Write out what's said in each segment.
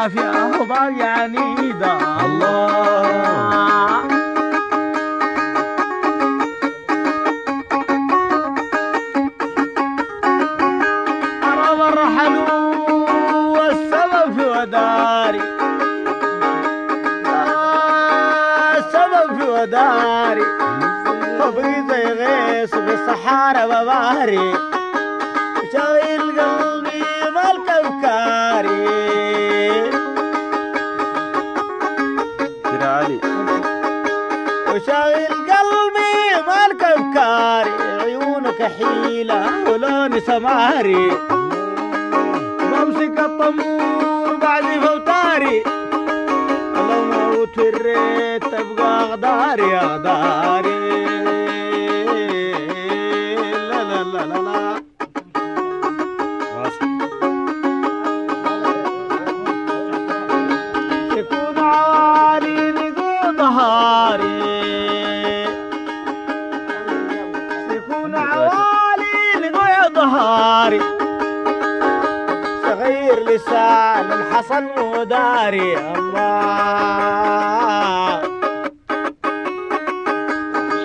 عافية وباقي عنيدة الله. أرى مرحلوا والسبب في وداري، السبب في وداري، طبقي زي غيث بالصحارى بباري، شاغل قلبي مالك أفكاري. علي وشاغل قلبي مالك أفكاري، عيونك حيلة ولوني سماري، بمسك الطمور بعد فوتاري، لو موت الريت تبقى أغداري أغداري. لا لا لا لا لا يكون عالي لقوا ظهاري، يكون عوالي لقوا ظهاري، صغير لسان الحصن وداري الله.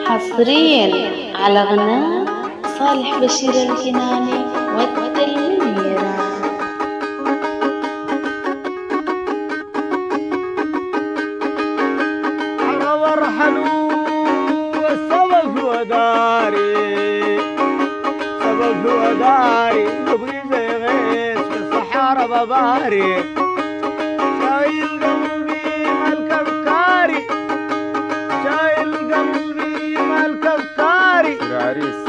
حصريا على غناء صالح بشير الكناني والتلميرة. على مرحلو والسبب في وداري، سبب في وداري، تبغي زي غيث في الصحارى بباري، شايل قلبي مالك أفكاري، شايل قلبي مالك أفكاري. عريس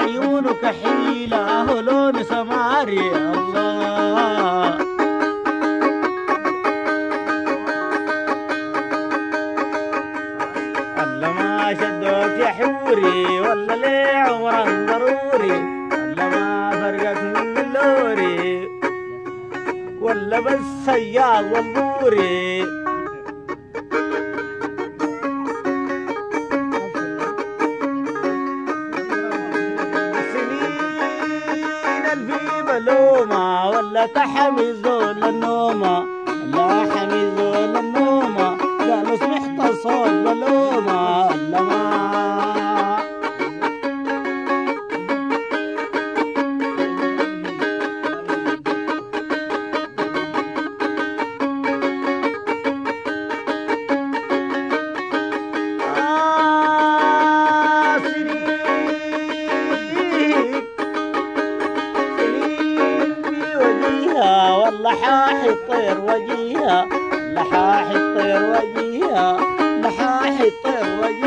عيونك حيلة ولون سماري الله. ولا ما شدوك يا حوري، ولا ليه عمرا ضروري، ولا ما فرقك من اللوري، ولا بس صياد والبوري. لومة ولا تحمي زول النومة، لا حمي زول النومة، قالوا سمحت صوت بلومة ولا ما. لحاح الطير وجيها، لحاح الطير وجيها، لحاح الطير وجيها.